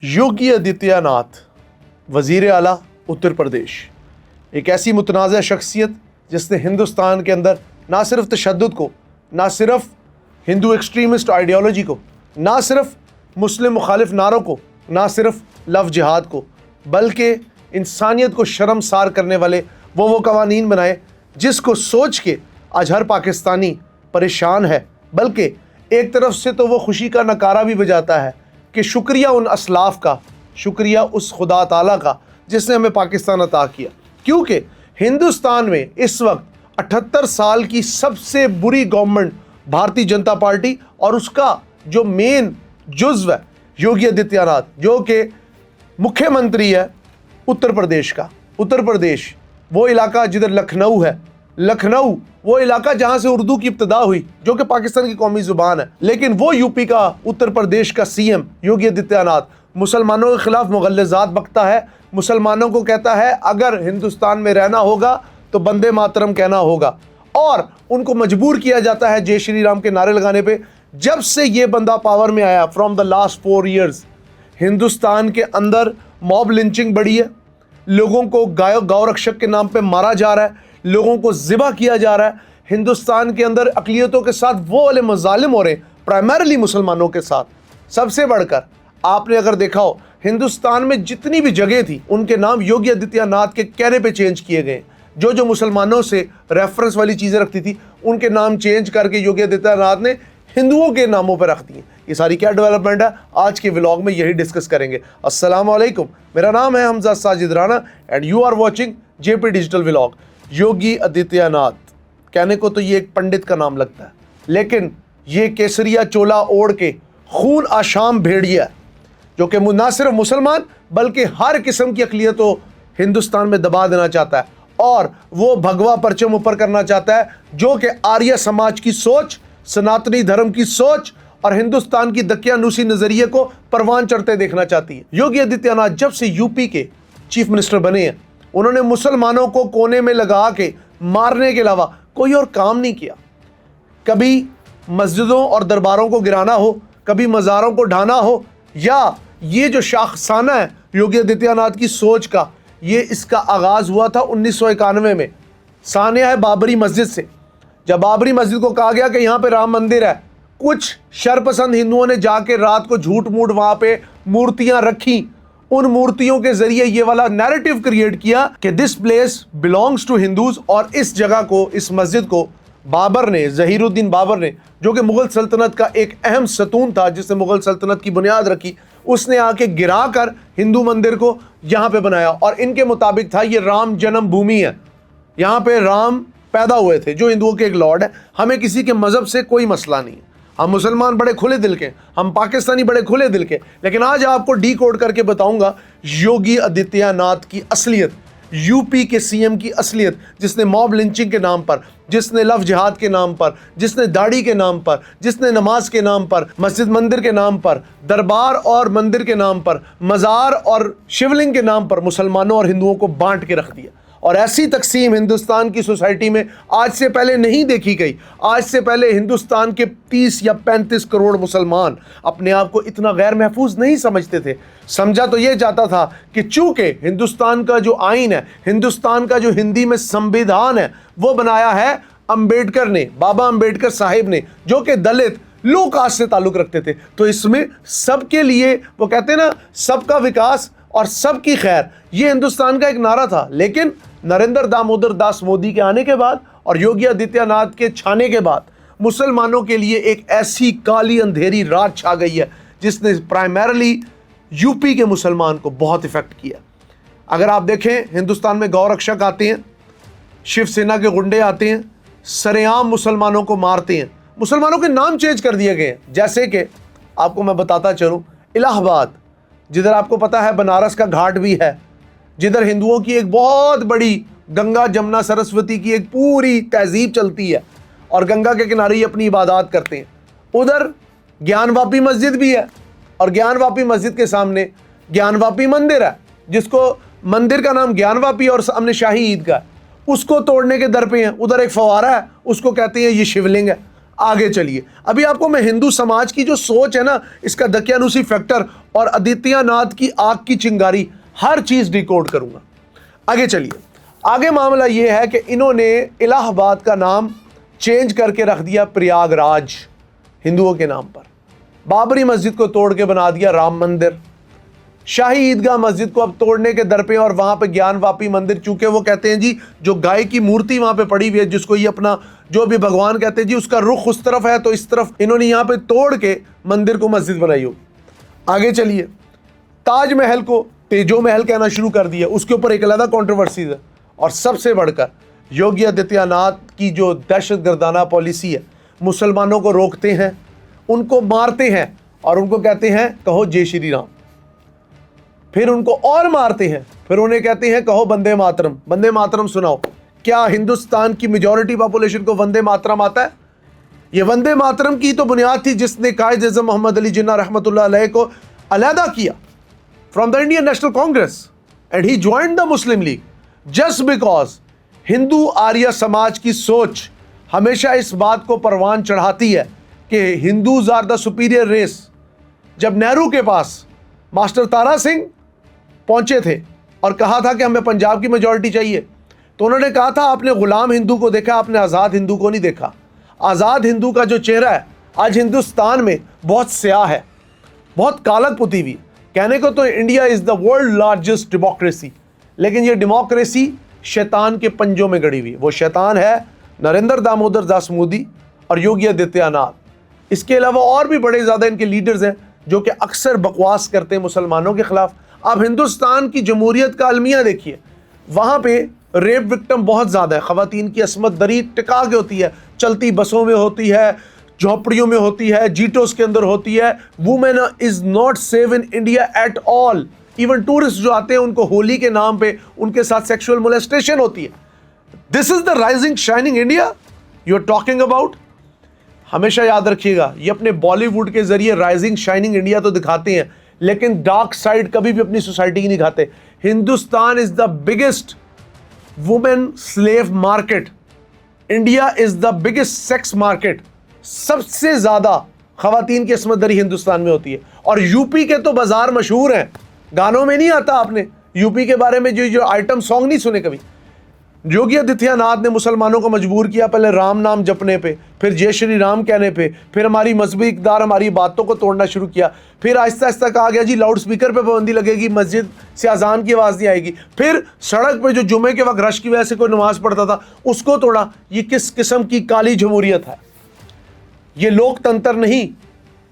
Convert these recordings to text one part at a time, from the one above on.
योगी आदित्यनाथ वज़ीर आला उत्तर प्रदेश एक ऐसी मुतनाज़ शख्सियत जिसने हिंदुस्तान के अंदर ना सिर्फ तशद्दुद को, ना सिर्फ हिंदू एक्सट्रीमिस्ट आइडियोलॉजी को, ना सिर्फ मुस्लिम मुखालिफ नारों को, ना सिर्फ लव जिहाद को, बल्कि इंसानियत को शर्मसार करने वाले वो कवानीन बनाए जिसको सोच के आज हर पाकिस्तानी परेशान है। बल्कि एक तरफ से तो वो खुशी का नकारा भी बजाता है कि शुक्रिया उन असलाफ का, शुक्रिया उस खुदा ताला का जिसने हमें पाकिस्तान अता किया। क्योंकि हिंदुस्तान में इस वक्त 78 साल की सबसे बुरी गवर्नमेंट भारतीय जनता पार्टी और उसका जो मेन जुज़्व है योगी आदित्यनाथ, जो कि मुख्यमंत्री है उत्तर प्रदेश का। उत्तर प्रदेश वो इलाका जिधर लखनऊ है, लखनऊ वो इलाका जहां से उर्दू की इब्तिदा हुई, जो कि पाकिस्तान की कौमी ज़ुबान है। लेकिन वो यूपी का, उत्तर प्रदेश का सीएम योगी आदित्यनाथ मुसलमानों के खिलाफ मुग़ल्लज़ात बकता है, मुसलमानों को कहता है अगर हिंदुस्तान में रहना होगा तो बंदे मातरम कहना होगा, और उनको मजबूर किया जाता है जय श्री राम के नारे लगाने पे। जब से ये बंदा पावर में आया, from the last 4 years, Hindustan के अंदर मॉब लिंचिंग बढ़ी है, लोगों को गौ रक्षक के नाम पे मारा जा रहा है, लोगों को ज़िबा किया जा रहा है। हिंदुस्तान के अंदर अक़लियतों के साथ वो वाले मज़ालिम हो रहे हैं, प्राइमरली मुसलमानों के साथ। सबसे बढ़कर आपने अगर देखा हो, हिंदुस्तान में जितनी भी जगह थी उनके नाम योगी आदित्यनाथ के कहने पे चेंज किए गए। जो मुसलमानों से रेफरेंस वाली चीज़ें रखती थी उनके नाम चेंज करके योगी आदित्यनाथ ने हिंदुओं के नामों पर रख दिए। ये सारी क्या डेवलपमेंट है, आज के व्लॉग में यही डिस्कस करेंगे। अस्सलाम वालेकुम, मेरा नाम है Hamza Sajid Rana and you are watching JP digital vlog. Yogi Adityanath कहने को तो ये एक पंडित का नाम लगता है, लेकिन ये केसरिया चोला ओढ़ के खून आशाम भेड़िया है, जो कि ना सिर्फ मुसलमान बल्कि हर किस्म की अक़लियतों हिंदुस्तान में दबा देना चाहता है, और वो भगवा परचम ऊपर करना चाहता है जो कि आर्य समाज की सोच, सनातनी धर्म की सोच और हिंदुस्तान की दकियानूसी नज़रिए को परवान चढ़ते देखना चाहती है। योगी आदित्यनाथ जब से यूपी के चीफ मिनिस्टर बने हैं, उन्होंने मुसलमानों को कोने में लगा के मारने के अलावा कोई और काम नहीं किया। कभी मस्जिदों और दरबारों को गिराना हो, कभी मज़ारों को ढाना हो, या ये जो शाखसाना है योगी आदित्यनाथ की सोच का, ये इसका आगाज़ हुआ था 1991 में। सानिया है बाबरी मस्जिद से। जब बाबरी मस्जिद को कहा गया कि यहाँ पे राम मंदिर है, कुछ शरपसंद हिंदुओं ने जाके रात को झूठ मूठ वहाँ पे मूर्तियाँ रखी। उन मूर्तियों के ज़रिए ये वाला नैरेटिव क्रिएट किया कि this place belongs to Hindus, और इस जगह को, इस मस्जिद को बाबर ने, ज़हीरुद्दीन बाबर ने, जो कि मुग़ल सल्तनत का एक अहम सतून था जिसने मुग़ल सल्तनत की बुनियाद रखी, उसने आके गिरा कर हिंदू मंदिर को यहाँ पे बनाया। और इनके मुताबिक था ये राम जन्म भूमि है, यहाँ पे राम पैदा हुए थे, जो हिंदुओं के एक लॉर्ड है। हमें किसी के मज़हब से कोई मसला नहीं है, हम मुसलमान बड़े खुले दिल के, हम पाकिस्तानी बड़े खुले दिल के। लेकिन आज आपको डी कोड करके बताऊंगा योगी आदित्यनाथ की असलियत, यूपी के सीएम की असलियत, जिसने मॉब लिंचिंग के नाम पर, जिसने लव जिहाद के नाम पर, जिसने दाढ़ी के नाम पर, जिसने नमाज के नाम पर, मस्जिद मंदिर के नाम पर, दरबार और मंदिर के नाम पर, मज़ार और शिवलिंग के नाम पर मुसलमानों और हिंदुओं को बांट के रख दिया। और ऐसी तकसीम हिंदुस्तान की सोसाइटी में आज से पहले नहीं देखी गई। आज से पहले हिंदुस्तान के 30 या 35 करोड़ मुसलमान अपने आप को इतना गैर महफूज नहीं समझते थे। समझा तो ये जाता था कि चूँकि हिंदुस्तान का जो आइन है, हिंदुस्तान का जो हिंदी में संविधान है, वो बनाया है अम्बेडकर ने, बाबा अम्बेडकर साहिब ने, जो कि दलित लो कास्ट से ताल्लुक़ रखते थे। तो इसमें सबके लिए, वो कहते हैं ना, सबका विकास और सबकी खैर, ये हिंदुस्तान का एक नारा था। लेकिन नरेंद्र दामोदर दास मोदी के आने के बाद और योगी आदित्यनाथ के छाने के बाद मुसलमानों के लिए एक ऐसी काली अंधेरी रात छा गई है जिसने प्राइमरली यूपी के मुसलमान को बहुत इफेक्ट किया। अगर आप देखें, हिंदुस्तान में गौ रक्षक आते हैं, शिवसेना के गुंडे आते हैं, सरेआम मुसलमानों को मारते हैं, मुसलमानों के नाम चेंज कर दिए गए। जैसे कि आपको मैं बताता चलूँ, इलाहाबाद, जिधर आपको पता है बनारस का घाट भी है, जिधर हिंदुओं की एक बहुत बड़ी गंगा जमुना सरस्वती की एक पूरी तहजीब चलती है और गंगा के किनारे ही अपनी इबादत करते हैं, उधर ज्ञानवापी मस्जिद भी है। और ज्ञानवापी मस्जिद के सामने ज्ञानवापी मंदिर है, जिसको मंदिर का नाम ज्ञानवापी और सामने शाही ईदगाह, उसको तोड़ने के दर पे हैं। उधर एक फवारा है, उसको कहते हैं ये शिवलिंग है। आगे चलिए, अभी आपको मैं हिंदू समाज की जो सोच है ना, इसका दकियानुसी फैक्टर और आदित्यनाथ की आग की चिंगारी, हर चीज डिकोड करूंगा। आगे चलिए, आगे मामला यह है कि इन्होंने इलाहाबाद का नाम चेंज करके रख दिया प्रयागराज, हिंदुओं के नाम पर। बाबरी मस्जिद को तोड़ के बना दिया राम मंदिर। शाही ईदगाह मस्जिद को अब तोड़ने के दर पे, और वहां पे ज्ञानवापी मंदिर, चूंकि वो कहते हैं जी जो गाय की मूर्ति वहां पे पड़ी हुई है, जिसको ये अपना जो भी भगवान कहते हैं जी, उसका रुख उस तरफ है, तो इस तरफ इन्होंने यहां पे तोड़ के मंदिर को मस्जिद बनाई हो। आगे चलिए, ताजमहल को तेजो महल कहना शुरू कर दिया, उसके ऊपर एक अलग कॉन्ट्रोवर्सी है। और सबसे बढ़कर योगी आदित्यनाथ की जो दहशतगर्दाना पॉलिसी है, मुसलमानों को रोकते हैं, उनको मारते हैं और उनको कहते हैं कहो जय श्री राम, फिर उनको और मारते हैं, फिर उन्हें कहते हैं कहो वंदे मातरम। वंदे मातरम सुनाओ, क्या हिंदुस्तान की मेजॉरिटी पॉपुलेशन को वंदे मातरम आता है? ये वंदे मातरम की तो बुनियाद थी जिसने कायद आज़म मोहम्मद अली जिन्ना रहमतुल्लाह अलैह को अलहदा किया from the Indian National Congress and he joined the Muslim League, just because Hindu Arya Samaj की सोच हमेशा इस बात को परवान चढ़ाती है कि Hindus are the superior race. जब नेहरू के पास मास्टर तारा सिंह पहुंचे थे और कहा था कि हमें पंजाब की मेजॉरिटी चाहिए, तो उन्होंने कहा था आपने गुलाम हिंदू को देखा, आपने आज़ाद हिंदू को नहीं देखा। आज़ाद हिंदू का जो चेहरा है आज हिंदुस्तान में बहुत स्याह है, बहुत कालक पुती हुई। कहने को तो India is the world largest democracy, लेकिन ये डेमोक्रेसी शैतान के पंजों में गड़ी हुई। वो शैतान है नरेंद्र दामोदर दास मोदी और योगी आदित्यनाथ। इसके अलावा और भी बड़े ज़्यादा इनके लीडर्स हैं जो कि अक्सर बकवास करते हैं मुसलमानों के खिलाफ। आप हिंदुस्तान की जमहूरियत का अलमिया देखिए, वहाँ पे रेप विक्टिम बहुत ज़्यादा है, ख़वातीन की असमत दरी टिका के होती है, चलती बसों में होती है, झोपड़ियों में होती है, जीटोस के अंदर होती है। Women is not save in India at all. Even tourist जो आते हैं उनको होली के नाम पे उनके साथ सेक्सुअल मोलेस्टेशन होती है। This is the rising shining India you are talking about. हमेशा याद रखिएगा, ये अपने बॉलीवुड के जरिए राइजिंग शाइनिंग इंडिया तो दिखाते हैं, लेकिन डार्क साइड कभी भी अपनी सोसाइटी की नहीं दिखाते। Hindustan is the biggest women slave market, India is the biggest sex market. सबसे ज्यादा खवातीन की असमत दरी हिंदुस्तान में होती है। और यूपी के तो बाजार मशहूर हैं, गानों में नहीं आता आपने यूपी के बारे में जो आइटम सॉन्ग नहीं सुने कभी। योगी आदित्यनाथ ने मुसलमानों को मजबूर किया, पहले राम नाम जपने पे, फिर जय श्री राम कहने पे, फिर हमारी मजहबी इक़दार हमारी बातों को तोड़ना शुरू किया। फिर आहिस्ता आहिस्ता कहा गया जी लाउड स्पीकर पे पाबंदी लगेगी, मस्जिद से अजान की आवाज़ नहीं आएगी। फिर सड़क पे जो जुमे के वक्त रश की वजह से कोई नमाज़ पढ़ता था उसको तोड़ा। ये किस किस्म की काली जमहूरियत है? ये लोकतंत्र नहीं,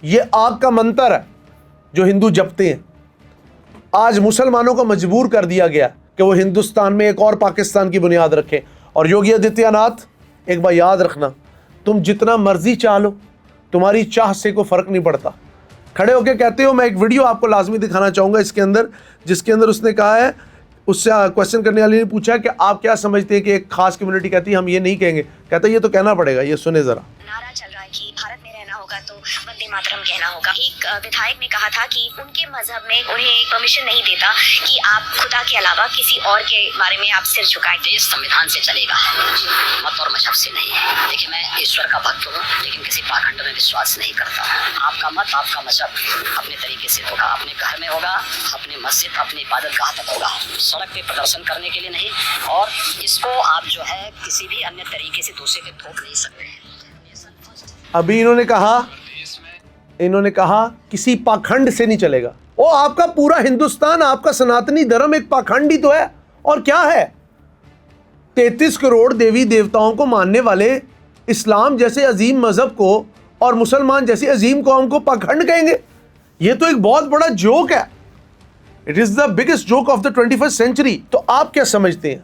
ये आग का मंत्र है जो हिंदू जपते हैं। आज मुसलमानों को मजबूर कर दिया गया कि वो हिंदुस्तान में एक और पाकिस्तान की बुनियाद रखें। और योगी आदित्यनाथ, एक बार याद रखना, तुम जितना मर्जी चाह लो, तुम्हारी चाह से कोई फ़र्क नहीं पड़ता। खड़े होके कहते हो, मैं एक वीडियो आपको लाजमी दिखाना चाहूँगा इसके अंदर, जिसके अंदर उसने कहा है, उससे क्वेश्चन करने वाले ने पूछा कि आप क्या समझते हैं कि एक खास कम्युनिटी कहती है हम ये नहीं कहेंगे, कहता है ये तो कहना पड़ेगा, ये सुने ज़रा। नारा चल रहा है कि भारत में रहना होगा तो वंदे मातरम कहना होगा। एक विधायक ने कहा था कि उनके मजहब में उन्हें परमिशन नहीं देता कि आप खुदा के अलावा किसी और के बारे में आप सिर झुकाएं। देश संविधान से चलेगा, मत और मजहब से नहीं। देखिए, मैं ईश्वर का भक्त हूँ, लेकिन किसी पाखंड में विश्वास नहीं करता। आपका मत, आपका मजहब अपने तरीके से होगा, अपने घर में होगा, अपने मस्जिद, अपनी इबादत गाह तक होगा, सड़क पे प्रदर्शन करने के लिए नहीं। और इसको आप जो है किसी भी अन्य तरीके से दूसरे पे थोप नहीं सकते हैं। अभी इन्होंने कहा किसी पाखंड से नहीं चलेगा। ओ, आपका पूरा हिंदुस्तान, आपका सनातनी धर्म एक पाखंड ही तो है। और क्या है? 33 करोड़ देवी देवताओं को मानने वाले इस्लाम जैसे अजीम मजहब को और मुसलमान जैसी अजीम कौम को पाखंड कहेंगे? ये तो एक बहुत बड़ा जोक है। It is the biggest joke of the 21st century. तो आप क्या समझते हैं?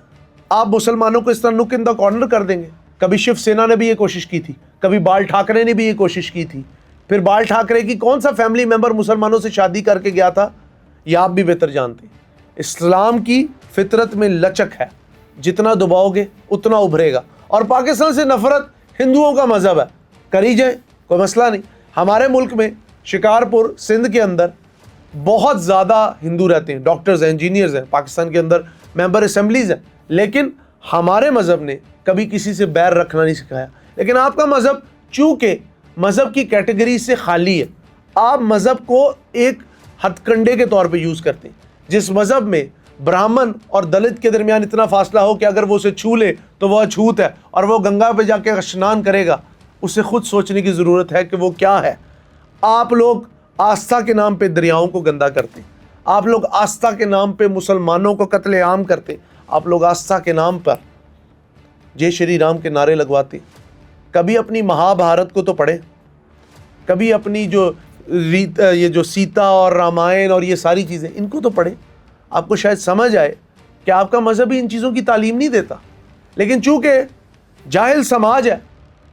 आप मुसलमानों को इस तरह नुक इन द कॉर्नर कर देंगे? कभी शिवसेना ने भी ये कोशिश की थी, कभी बाल ठाकरे ने भी ये कोशिश की थी। फिर बाल ठाकरे की कौन सा फैमिली मेंबर मुसलमानों से शादी करके गया था, ये आप भी बेहतर जानते हैं। इस्लाम की फितरत में लचक है, जितना दबाओगे उतना उभरेगा। और पाकिस्तान से नफरत हिंदुओं का मजहब है, करी जाए, कोई मसला नहीं। हमारे मुल्क में शिकारपुर सिंध के अंदर बहुत ज़्यादा हिंदू रहते हैं, डॉक्टर्स हैं, इंजीनियर्स हैं, पाकिस्तान के अंदर मेंबर असेंबलीज हैं, लेकिन हमारे मज़हब ने कभी किसी से बैर रखना नहीं सिखाया। लेकिन आपका मज़हब चूँकि मज़हब की कैटेगरी से खाली है। आप मज़हब को एक हथकंडे के तौर पे यूज़ करते हैं। जिस मज़हब में ब्राह्मण और दलित के दरमियान इतना फासला हो कि अगर वो उसे छू ले तो वह अछूत है और वो गंगा पे जाके स्नान करेगा, उसे खुद सोचने की ज़रूरत है कि वो क्या है। आप लोग आस्था के नाम पे दरियाओं को गंदा करते हैं। आप लोग आस्था के नाम पे मुसलमानों को कत्लेआम करते। आप लोग आस्था के नाम पर जय श्री राम के नारे लगवाते। कभी अपनी महाभारत को तो पढ़े, कभी अपनी ये जो सीता और रामायण और ये सारी चीज़ें, इनको तो पढ़े। आपको शायद समझ आए कि आपका मज़हब ही इन चीज़ों की तालीम नहीं देता। लेकिन चूँकि जाहिल समाज है,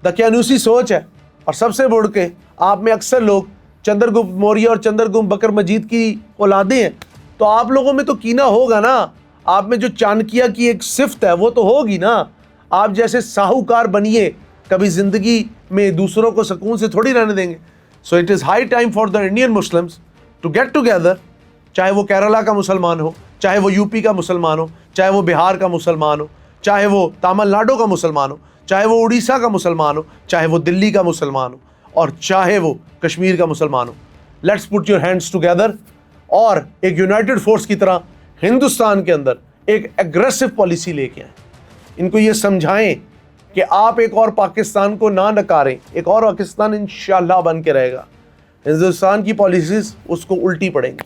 दकियानूसी सोच है, और सबसे बढ़ के आप में अक्सर लोग चंद्रगुप्त मौर्य और चंद्रगुप्त बकर मजीद की औलादें हैं, तो आप लोगों में तो कीना होगा ना। आप में जो चाणक्य की एक सिफ्त है वो तो होगी ना। आप जैसे साहूकार बनिए, कभी ज़िंदगी में दूसरों को सुकून से थोड़ी रहने देंगे। So it is high time for the Indian Muslims to get together, चाहे वो केरला का मुसलमान हो, चाहे वो यूपी का मुसलमान हो, चाहे वो बिहार का मुसलमान हो, चाहे वो तमिलनाडु का मुसलमान हो, चाहे वो उड़ीसा का मुसलमान हो, चाहे वो दिल्ली का मुसलमान हो, और चाहे वो कश्मीर का मुसलमान हो। Let's put your hands together और एक यूनाइटेड फोर्स की तरह हिंदुस्तान के अंदर एक एग्रेसिव पॉलिसी लेके आए। इनको ये समझाएं कि आप एक और पाकिस्तान को ना नकारें, एक और पाकिस्तान इंशाअल्लाह बन के रहेगा। हिंदुस्तान की पॉलिसीज़ उसको उल्टी पड़ेंगी।